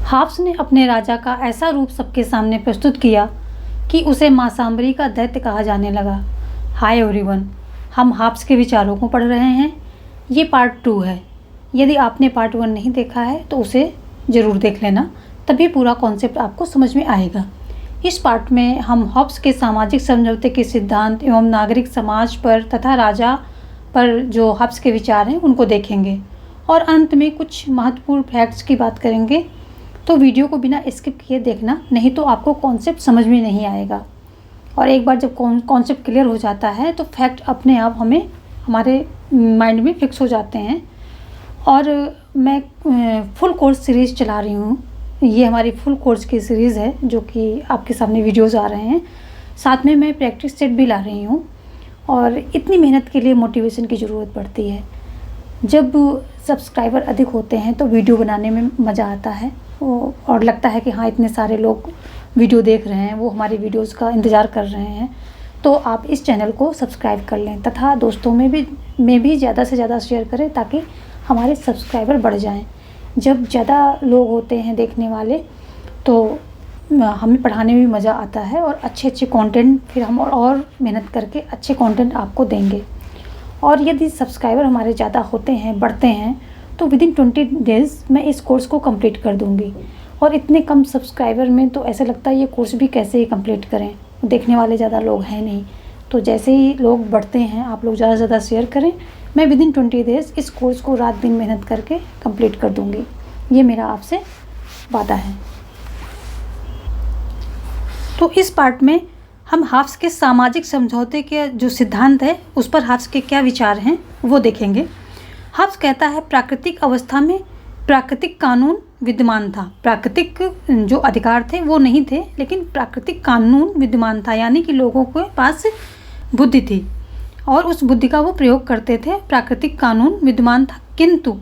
Halves ने अपने राजा का ऐसा रूप सबके सामने प्रस्तुत किया कि उसे माँ सांबरी का दैत्य कहा जाने लगा। हाय एवरीवन, हम हाफ्स के विचारों को पढ़ रहे हैं। ये पार्ट 2 है। यदि आपने पार्ट 1 नहीं देखा है तो उसे ज़रूर देख लेना, तभी पूरा कॉन्सेप्ट आपको समझ में आएगा। इस पार्ट में हम हाफ्स के सामाजिक समझौते के सिद्धांत एवं नागरिक समाज पर तथा राजा पर जो हाफ्स के विचार हैं उनको देखेंगे और अंत में कुछ महत्वपूर्ण फैक्ट्स की बात करेंगे। तो वीडियो को बिना स्किप किए देखना, नहीं तो आपको कॉन्सेप्ट समझ में नहीं आएगा। और एक बार जब कॉन्सेप्ट क्लियर हो जाता है तो फैक्ट अपने आप हमारे माइंड में फिक्स हो जाते हैं। और मैं फुल कोर्स सीरीज़ चला रही हूँ। ये हमारी फुल कोर्स की सीरीज़ है जो कि आपके सामने वीडियोज़ आ रहे हैं। साथ में मैं प्रैक्टिस सेट भी ला रही हूँ। और इतनी मेहनत के लिए मोटिवेशन की ज़रूरत पड़ती है। जब सब्सक्राइबर अधिक होते हैं तो वीडियो बनाने में मज़ा आता है और लगता है कि हाँ, इतने सारे लोग वीडियो देख रहे हैं, वो हमारी वीडियोस का इंतज़ार कर रहे हैं। तो आप इस चैनल को सब्सक्राइब कर लें तथा दोस्तों में भी ज़्यादा से ज़्यादा शेयर करें ताकि हमारे सब्सक्राइबर बढ़ जाएं। जब ज़्यादा लोग होते हैं देखने वाले तो हमें पढ़ाने में मज़ा आता है और अच्छे कंटेंट फिर हम और मेहनत करके अच्छे कंटेंट आपको देंगे। और यदि सब्सक्राइबर हमारे ज़्यादा होते हैं, बढ़ते हैं, तो विदिन 20 डेज़ मैं इस कोर्स को कंप्लीट कर दूंगी। और इतने कम सब्सक्राइबर में तो ऐसा लगता है ये कोर्स भी कैसे ही कंप्लीट करें, देखने वाले ज़्यादा लोग हैं नहीं। तो जैसे ही लोग बढ़ते हैं, आप लोग ज़्यादा से ज़्यादा शेयर करें, मैं विदिन 20 डेज़ इस कोर्स को रात दिन मेहनत करके कंप्लीट कर दूँगी। ये मेरा आपसे वादा है। तो इस पार्ट में हम हाफ्स के सामाजिक समझौते के जो सिद्धांत है उस पर हाफ्स के क्या विचार हैं वो देखेंगे। हाफ्स कहता है प्राकृतिक अवस्था में प्राकृतिक कानून विद्यमान था। प्राकृतिक जो अधिकार थे वो नहीं थे, लेकिन प्राकृतिक कानून विद्यमान था, यानी कि लोगों के पास बुद्धि थी और उस बुद्धि का वो प्रयोग करते थे। प्राकृतिक कानून विद्यमान था, किंतु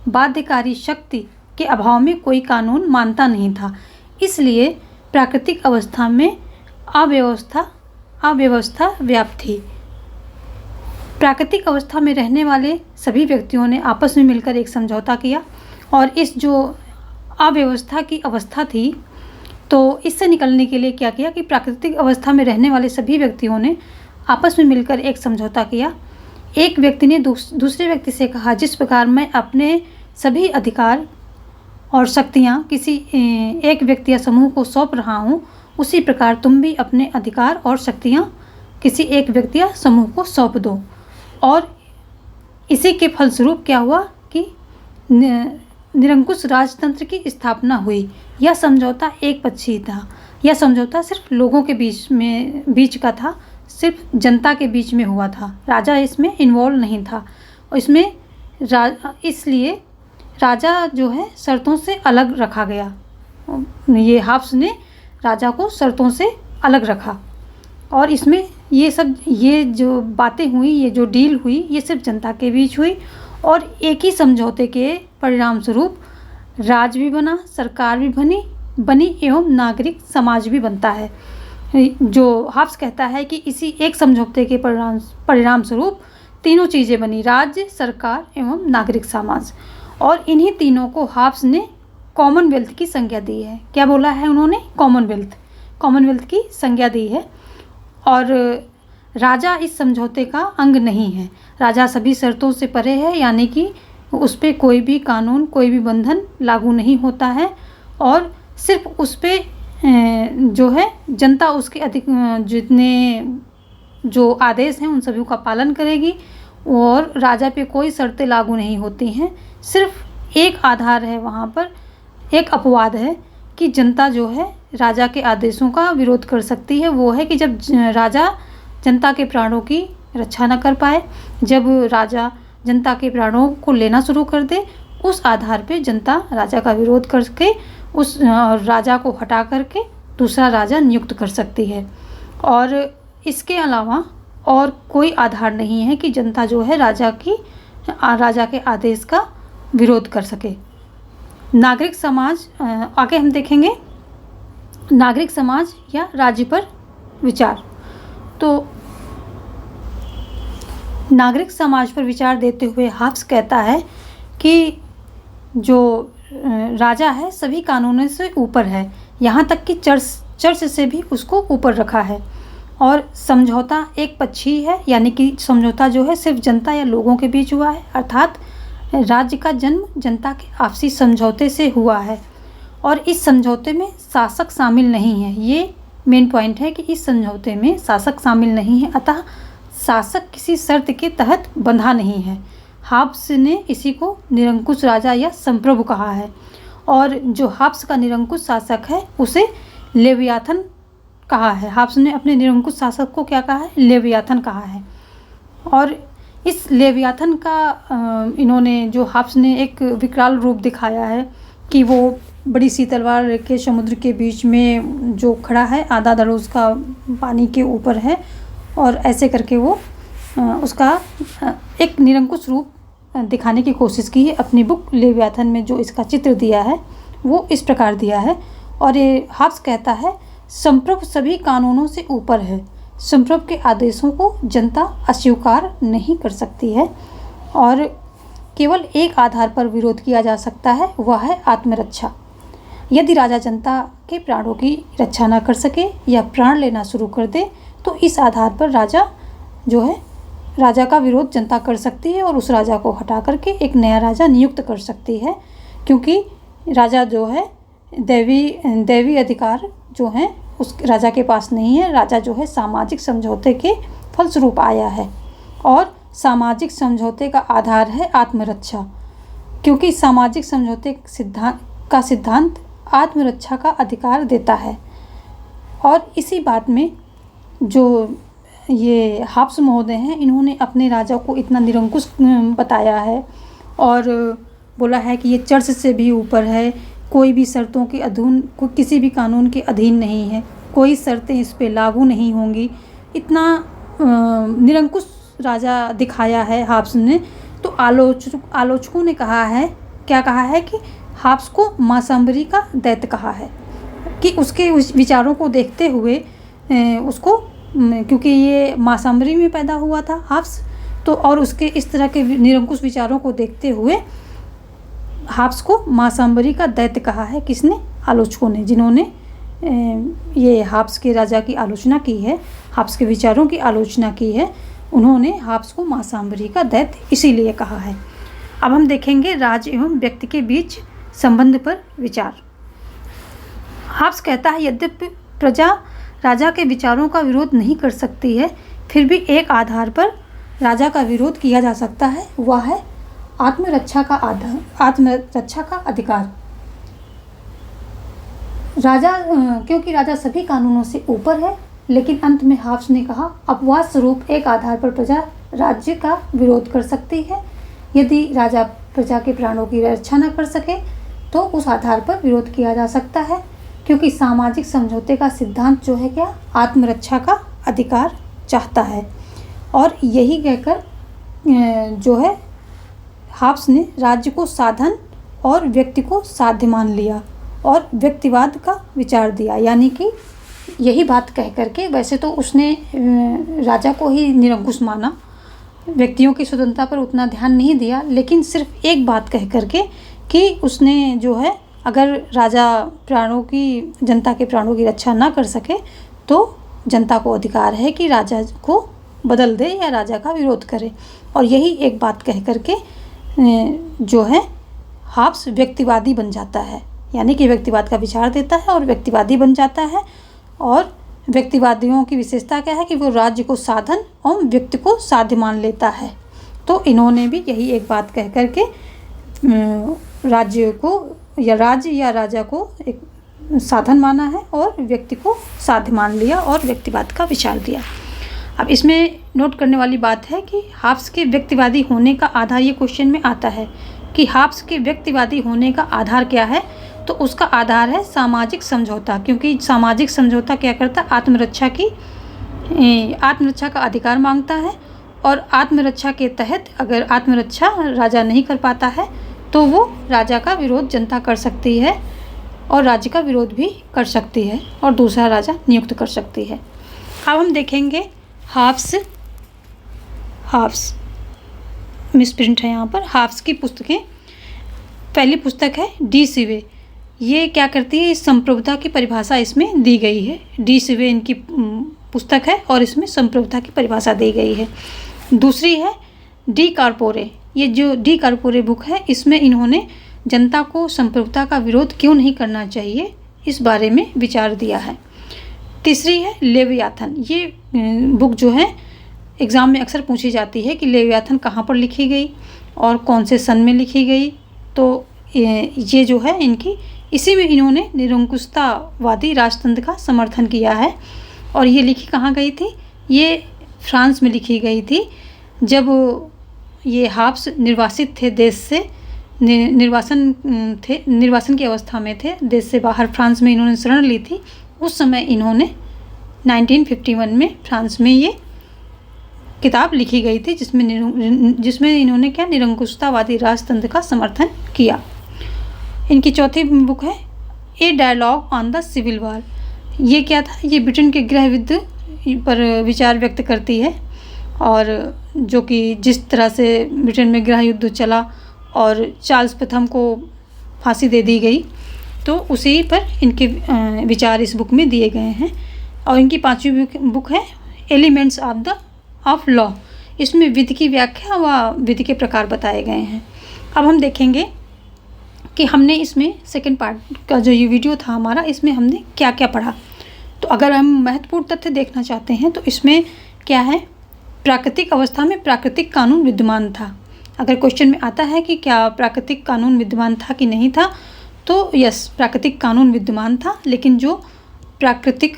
बाध्यकारी शक्ति के अभाव में कोई कानून मानता नहीं था। इसलिए प्राकृतिक अवस्था में अव्यवस्था व्याप्त थी। प्राकृतिक अवस्था में रहने वाले सभी व्यक्तियों ने आपस में मिलकर एक समझौता किया और इस जो अव्यवस्था की अवस्था थी, तो इससे निकलने के लिए क्या किया कि प्राकृतिक अवस्था में रहने वाले सभी व्यक्तियों ने आपस में मिलकर एक समझौता किया। एक व्यक्ति ने दूसरे व्यक्ति से कहा, जिस प्रकार मैं अपने सभी अधिकार और शक्तियाँ किसी एक व्यक्ति या समूह को सौंप रहा हूँ, उसी प्रकार तुम भी अपने अधिकार और शक्तियाँ किसी एक व्यक्ति या समूह को सौंप दो। और इसी के फलस्वरूप क्या हुआ कि निरंकुश राजतंत्र की स्थापना हुई। यह समझौता एक पक्षीय था। यह समझौता सिर्फ लोगों के बीच का था, सिर्फ जनता के बीच में हुआ था। राजा इसमें इन्वॉल्व नहीं था। इसमें इसलिए राजा जो है शर्तों से अलग रखा गया। ये हाफ्स ने राजा को शर्तों से अलग रखा और इसमें ये जो बातें हुई, ये जो डील हुई, ये सिर्फ जनता के बीच हुई। और एक ही समझौते के परिणाम स्वरूप राज भी बना, सरकार भी बनी एवं नागरिक समाज भी बनता है। जो हाफ्स कहता है कि इसी एक समझौते के परिणाम स्वरूप तीनों चीज़ें बनी, राज्य, सरकार एवं नागरिक समाज। और इन्हीं तीनों को हाफ्स ने कॉमनवेल्थ की संज्ञा दी है। क्या बोला है उन्होंने? कॉमनवेल्थ की संज्ञा दी है। और राजा इस समझौते का अंग नहीं है। राजा सभी शर्तों से परे है, यानी कि उस पर कोई भी कानून, कोई भी बंधन लागू नहीं होता है और सिर्फ उस पर जो है जनता उसके जितने जो आदेश हैं उन सभी का पालन करेगी और राजा पे कोई शर्तें लागू नहीं होती हैं। सिर्फ एक आधार है, वहाँ पर एक अपवाद है कि जनता जो है राजा के आदेशों का विरोध कर सकती है। वो है कि जब राजा जनता के प्राणों की रक्षा न कर पाए, जब राजा जनता के प्राणों को लेना शुरू कर दे, उस आधार पे जनता राजा का विरोध करके उस राजा को हटा करके दूसरा राजा नियुक्त कर सकती है। और इसके अलावा और कोई आधार नहीं है कि जनता जो है राजा के आदेश का विरोध कर सके। नागरिक समाज आगे हम देखेंगे। नागरिक समाज या राज्य पर विचार। तो नागरिक समाज पर विचार देते हुए हाफ्स कहता है कि जो राजा है सभी कानूनों से ऊपर है, यहाँ तक कि चर्च से भी उसको ऊपर रखा है। और समझौता एक पक्षी है, यानी कि समझौता जो है सिर्फ जनता या लोगों के बीच हुआ है, अर्थात राज्य का जन्म जनता के आपसी समझौते से हुआ है और इस समझौते में शासक शामिल नहीं है। ये मेन पॉइंट है कि इस समझौते में शासक शामिल नहीं है, अतः शासक किसी शर्त के तहत बंधा नहीं है। हाब्स ने इसी को निरंकुश राजा या संप्रभु कहा है और जो हाब्स का निरंकुश शासक है उसे लेवियाथन कहा है। हाब्स ने अपने निरंकुश शासक को क्या कहा है? लेवियाथन कहा है। और इस लेवियाथन का इन्होंने जो हाब्स ने एक विकराल रूप दिखाया है कि वो बड़ी सी तलवार के समुद्र के बीच में जो खड़ा है, आधा धड़ उसका पानी के ऊपर है और ऐसे करके वो उसका एक निरंकुश रूप दिखाने की कोशिश की है। अपनी बुक लेवियाथन में जो इसका चित्र दिया है वो इस प्रकार दिया है। और ये हाब्स कहता है संप्रभु सभी कानूनों से ऊपर है, संप्रभु के आदेशों को जनता अस्वीकार नहीं कर सकती है और केवल एक आधार पर विरोध किया जा सकता है, वह है आत्मरक्षा। यदि राजा जनता के प्राणों की रक्षा न कर सके या प्राण लेना शुरू कर दे तो इस आधार पर राजा का विरोध जनता कर सकती है और उस राजा को हटा करके एक नया राजा नियुक्त कर सकती है, क्योंकि राजा जो है दैवी अधिकार जो है उस राजा के पास नहीं है। राजा जो है सामाजिक समझौते के फलस्वरूप आया है और सामाजिक समझौते का आधार है आत्मरक्षा, क्योंकि सामाजिक समझौते का सिद्धांत आत्मरक्षा का अधिकार देता है। और इसी बात में जो ये हाब्स महोदय हैं, इन्होंने अपने राजा को इतना निरंकुश बताया है और बोला है कि ये चर्च से भी ऊपर है, कोई भी शर्तों के अधीन, किसी भी कानून के अधीन नहीं है, कोई शर्तें इस पे लागू नहीं होंगी। इतना निरंकुश राजा दिखाया है हाब्स ने। तो आलोचकों ने कहा है, क्या कहा है कि हाब्स को मासाम्बरी का दैत्य कहा है कि उसके विचारों को देखते हुए उसको, क्योंकि ये मासाम्बरी में पैदा हुआ था हाब्स, तो और उसके इस तरह के निरंकुश विचारों को देखते हुए हाब्स को मासाम्बरी का दैत्य कहा है। किसने? आलोचकों ने, जिन्होंने ये हाब्स के राजा की आलोचना की है, हाब्स के विचारों की आलोचना की है, उन्होंने हाब्स को मासाम्बरी का दैत्य इसीलिए कहा है। अब हम देखेंगे राज्य एवं व्यक्ति के बीच संबंध पर विचार। हाब्स कहता है यद्यपि प्रजा राजा के विचारों का विरोध नहीं कर सकती है, फिर भी एक आधार पर राजा का विरोध किया जा सकता है, वह है आत्मरक्षा का अधिकार। राजा क्योंकि राजा सभी कानूनों से ऊपर है, लेकिन अंत में हाब्स ने कहा अपवाद स्वरूप एक आधार पर प्रजा राज्य का विरोध कर सकती है। यदि राजा प्रजा के प्राणों की रक्षा न कर सके तो उस आधार पर विरोध किया जा सकता है, क्योंकि सामाजिक समझौते का सिद्धांत जो है क्या, आत्मरक्षा का अधिकार चाहता है। और यही कहकर जो है हाब्स ने राज्य को साधन और व्यक्ति को साध्य मान लिया और व्यक्तिवाद का विचार दिया। यानी कि यही बात कह करके, वैसे तो उसने राजा को ही निरंकुश माना, व्यक्तियों की स्वतंत्रता पर उतना ध्यान नहीं दिया, लेकिन सिर्फ एक बात कह करके कि उसने जो है अगर राजा जनता के प्राणों की रक्षा ना कर सके तो जनता को अधिकार है कि राजा को बदल दे या राजा का विरोध करे। और यही एक बात कह करके जो है हाब्स व्यक्तिवादी बन जाता है, यानी कि व्यक्तिवाद का विचार देता है और व्यक्तिवादी बन जाता है। और व्यक्तिवादियों की विशेषता क्या है कि वो राज्य को साधन और व्यक्ति को साध्य मान लेता है। तो इन्होंने भी यही एक बात कह करके राज्य या राजा को एक साधन माना है और व्यक्ति को साध्य मान लिया और व्यक्तिवाद का विचार दिया। अब इसमें नोट करने वाली बात है कि हाब्स के व्यक्तिवादी होने का आधार, ये क्वेश्चन में आता है कि हाब्स के व्यक्तिवादी होने का आधार क्या है, तो उसका आधार है सामाजिक समझौता, क्योंकि सामाजिक समझौता क्या करता है, आत्मरक्षा का अधिकार मांगता है और आत्मरक्षा के तहत अगर आत्मरक्षा राजा नहीं कर पाता है तो वो राजा का विरोध जनता कर सकती है और राज्य का विरोध भी कर सकती है और दूसरा राजा नियुक्त कर सकती है। अब हम देखेंगे हाब्स मिसप्रिंट है यहाँ पर, हाब्स की पुस्तकें पहली पुस्तक है डी सिवे। ये क्या करती है, इस संप्रभुता की परिभाषा इसमें दी गई है। डी सिवे इनकी पुस्तक है और इसमें संप्रभुता की परिभाषा दी गई है। दूसरी है डी कार्पोरे। ये जो डी कार्पोरे बुक है, इसमें इन्होंने जनता को संप्रभुता का विरोध क्यों नहीं करना चाहिए इस बारे में विचार दिया है। तीसरी है लेवियाथन। ये बुक जो है एग्ज़ाम में अक्सर पूछी जाती है कि लेवियाथन कहाँ पर लिखी गई और कौन से सन में लिखी गई। तो ये जो है इनकी, इसी में इन्होंने निरंकुशतावादी राजतंत्र का समर्थन किया है। और ये लिखी कहाँ गई थी, ये फ्रांस में लिखी गई थी। जब ये हाब्स निर्वासित थे देश से, निर्वासन की अवस्था में थे, देश से बाहर फ्रांस में इन्होंने शरण ली थी। उस समय इन्होंने 1951 में फ्रांस में ये किताब लिखी गई थी, जिसमें इन्होंने क्या, निरंकुशतावादी राजतंत्र का समर्थन किया। इनकी चौथी बुक है a dialogue on the civil war. ये क्या था, ये ब्रिटेन के गृह युद्ध पर विचार व्यक्त करती है, और जो कि जिस तरह से ब्रिटेन में गृह युद्ध चला और चार्ल्स प्रथम को फांसी दे दी गई, तो उसी पर इनके विचार इस बुक में दिए गए हैं। और इनकी पांचवी बुक है एलिमेंट्स ऑफ लॉ। इसमें विधि की व्याख्या व विधि के प्रकार बताए गए हैं। अब हम देखेंगे कि हमने इसमें सेकंड पार्ट का जो ये वीडियो था हमारा, इसमें हमने क्या क्या पढ़ा। तो अगर हम महत्वपूर्ण तथ्य देखना चाहते हैं तो इसमें क्या है, प्राकृतिक अवस्था में प्राकृतिक कानून विद्यमान था। अगर क्वेश्चन में आता है कि क्या प्राकृतिक कानून विद्यमान था कि नहीं था, तो यस, प्राकृतिक कानून विद्यमान था, लेकिन जो प्राकृतिक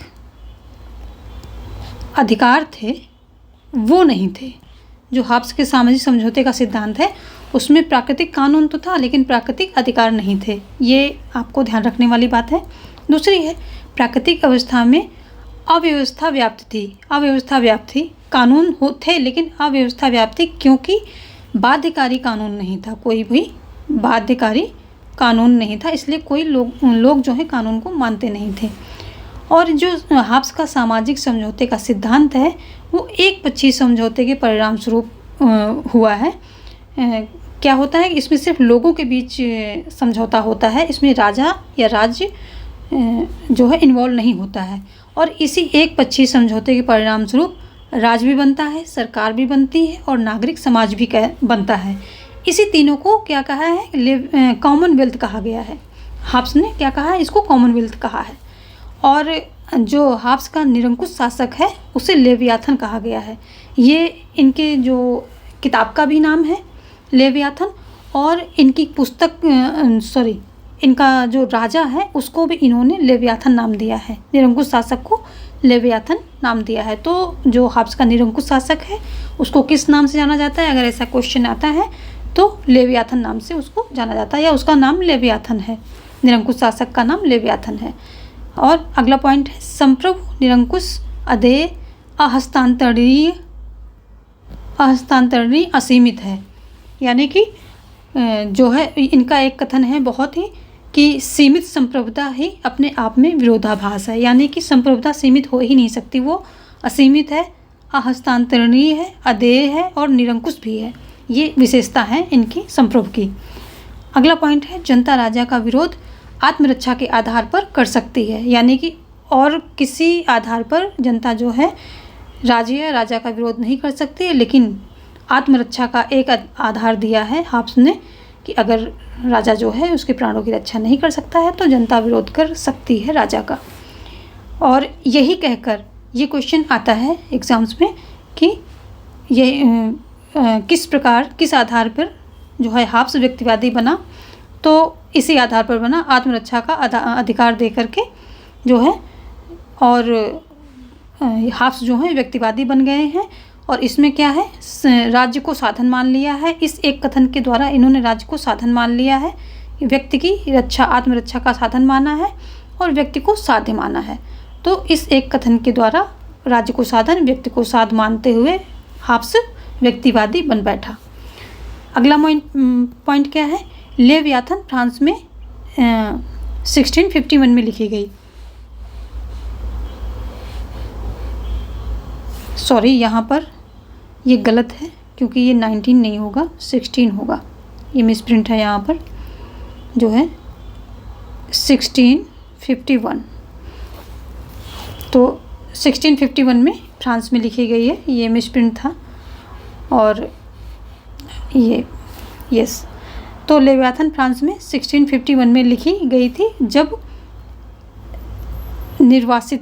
अधिकार थे वो नहीं थे। जो हाब्स के सामाजिक समझौते का सिद्धांत है उसमें प्राकृतिक कानून तो था लेकिन प्राकृतिक अधिकार नहीं थे। ये आपको ध्यान रखने वाली बात है। दूसरी है, प्राकृतिक अवस्था में अव्यवस्था व्याप्त थी। अव्यवस्था व्याप्त थी, कानून थे लेकिन अव्यवस्था व्याप्त थी, क्योंकि बाध्यकारी कानून नहीं था। कोई भी बाध्यकारी कानून नहीं था, इसलिए कोई लोग जो है कानून को मानते नहीं थे। और जो हाब्स का सामाजिक समझौते का सिद्धांत है वो एकपक्षीय समझौते के परिणाम स्वरूप हुआ है। क्या होता है, इसमें सिर्फ लोगों के बीच समझौता होता है, इसमें राजा या राज्य जो है इन्वॉल्व नहीं होता है। और इसी एकपक्षीय समझौते के परिणाम स्वरूप राज्य भी बनता है, सरकार भी बनती है और नागरिक समाज भी बनता है। इसी तीनों को क्या कहा है, कॉमनवेल्थ कहा गया है। हाब्स ने क्या कहा है, इसको कॉमनवेल्थ कहा है। और जो हाब्स का निरंकुश शासक है उसे लेवियाथन कहा गया है। ये इनके जो किताब का भी नाम है लेवियाथन, और इनकी पुस्तक इनका जो राजा है उसको भी इन्होंने लेवियाथन नाम दिया है। निरंकुश शासक को लेवियाथन नाम दिया है। तो जो हाब्स का निरंकुश शासक है उसको किस नाम से जाना जाता है, अगर ऐसा क्वेश्चन आता है तो लेवियाथन नाम से उसको जाना जाता है, या उसका नाम लेवियाथन है, निरंकुश शासक का नाम लेवियाथन है। और अगला पॉइंट है, संप्रभु निरंकुश अधेय अहस्तांतरणीय असीमित है। यानी कि जो है इनका एक कथन है बहुत ही, कि सीमित संप्रभुता ही अपने आप में विरोधाभास है। यानी कि संप्रभुता सीमित हो ही नहीं सकती, वो असीमित है, अहस्तांतरणीय है, अधेय है और निरंकुश भी है। ये विशेषता है इनकी संप्रभु की। अगला पॉइंट है, जनता राजा का विरोध आत्मरक्षा के आधार पर कर सकती है। यानी कि और किसी आधार पर जनता जो है राज्य या राजा का विरोध नहीं कर सकती है, लेकिन आत्मरक्षा का एक आधार दिया है हाब्स ने, कि अगर राजा जो है उसके प्राणों की रक्षा नहीं कर सकता है तो जनता विरोध कर सकती है राजा का। और यही कहकर ये क्वेश्चन आता है एग्ज़ाम्स में कि ये किस आधार पर जो है हाब्स व्यक्तिवादी बना, तो इसी आधार पर बना, आत्मरक्षा का अधिकार दे करके जो है। और हाब्स जो है व्यक्तिवादी बन गए हैं, और इसमें क्या है, राज्य को साधन मान लिया है। इस एक कथन के द्वारा इन्होंने राज्य को साधन मान लिया है, व्यक्ति की रक्षा, आत्मरक्षा का साधन माना है और व्यक्ति को साध्य माना है। तो इस एक कथन के द्वारा राज्य को साधन, व्यक्ति को साध्य मानते हुए हाब्स व्यक्तिवादी बन बैठा। अगला पॉइंट क्या है, लेवियाथन फ्रांस में 1651 में लिखी गई। सॉरी, यहाँ पर ये गलत है क्योंकि ये 19 नहीं होगा, 16 होगा, ये मिसप्रिंट है यहाँ पर। जो है 1651। तो 1651 में फ्रांस में लिखी गई है, ये मिसप्रिंट था। और ये यस, तो लेवियाथन फ्रांस में 1651 में लिखी गई थी, जब निर्वासित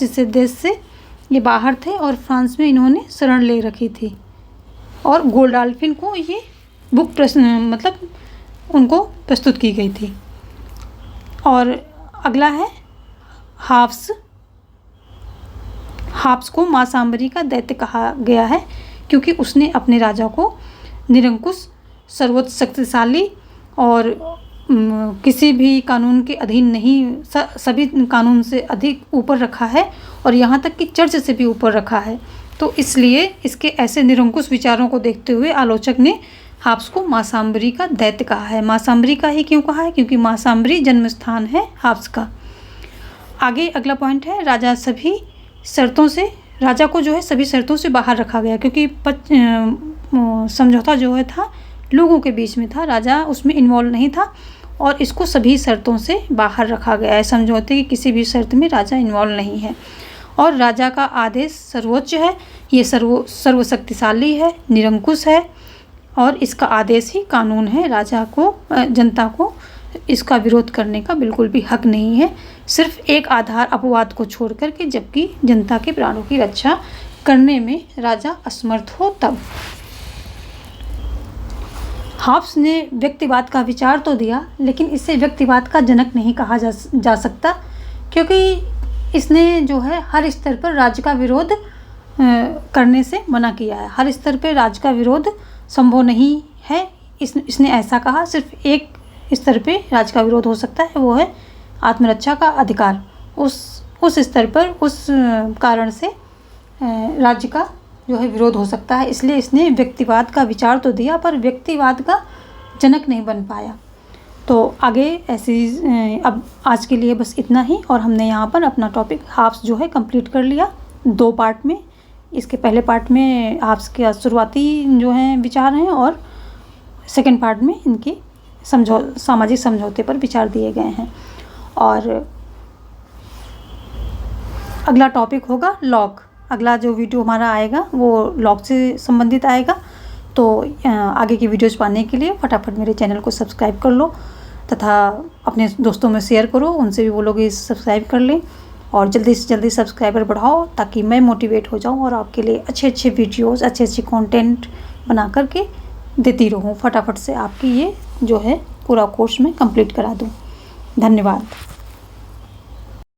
से देश से ये बाहर थे और फ्रांस में इन्होंने शरण ले रखी थी। और गोल्डॉल्फिन को ये बुक मतलब उनको प्रस्तुत की गई थी। और अगला है हाफ्स को माँ सांबरी का दैत्य कहा गया है, क्योंकि उसने अपने राजा को निरंकुश, सर्वोच्च शक्तिशाली और किसी भी कानून के अधीन नहीं, सभी कानून से अधिक ऊपर रखा है, और यहाँ तक कि चर्च से भी ऊपर रखा है। तो इसलिए इसके ऐसे निरंकुश विचारों को देखते हुए आलोचक ने हाफ्स को माँ सांबरी का दैत्य कहा है। माँ सांबरी का ही क्यों कहा है? क्योंकि माँ सांबरी जन्म स्थान है हाफ्स का। आगे अगला पॉइंट है, राजा को जो है सभी शर्तों से बाहर रखा गया, क्योंकि समझौता जो है था लोगों के बीच में था, राजा उसमें इन्वॉल्व नहीं था, और इसको सभी शर्तों से बाहर रखा गया है। समझौते की किसी भी शर्त में राजा इन्वॉल्व नहीं है। और राजा का आदेश सर्वोच्च है, ये सर्वशक्तिशाली है, निरंकुश है, और इसका आदेश ही कानून है। राजा को, जनता को इसका विरोध करने का बिल्कुल भी हक नहीं है, सिर्फ एक आधार अपवाद को छोड़ कर के, जबकि जनता के प्राणों की रक्षा करने में राजा असमर्थ हो तब। हाफ्स ने व्यक्तिवाद का विचार तो दिया, लेकिन इसे व्यक्तिवाद का जनक नहीं कहा जा सकता, क्योंकि इसने जो है हर स्तर पर राज्य का विरोध करने से मना किया है। हर स्तर पर राज्य का विरोध संभव नहीं है, इसने ऐसा कहा। सिर्फ एक स्तर पे राज्य का विरोध हो सकता है, वो है आत्मरक्षा का अधिकार। उस स्तर पर, उस कारण से राज्य का जो है विरोध हो सकता है। इसलिए इसने व्यक्तिवाद का विचार तो दिया, पर व्यक्तिवाद का जनक नहीं बन पाया। तो आगे ऐसी, अब आज के लिए बस इतना ही, और हमने यहाँ पर अपना टॉपिक हाफ्स जो है कंप्लीट कर लिया 2 पार्ट में। इसके पहले पार्ट में हाफ्स के शुरुआती जो हैं विचार हैं, और सेकंड पार्ट में इनकी सामाजिक समझौते पर विचार दिए गए हैं। और अगला टॉपिक होगा लॉक। अगला जो वीडियो हमारा आएगा वो लॉक से संबंधित आएगा। तो आगे की वीडियोज़ पाने के लिए फटाफट मेरे चैनल को सब्सक्राइब कर लो, तथा अपने दोस्तों में शेयर करो, उनसे भी वो लोग सब्सक्राइब कर लें, और जल्दी से जल्दी सब्सक्राइबर बढ़ाओ, ताकि मैं मोटिवेट हो जाऊं और आपके लिए अच्छे वीडियोज़, अच्छे कंटेंट बना करके देती रहूं। फटाफट से आपकी ये जो है पूरा कोर्स में कंप्लीट करा दूं। धन्यवाद।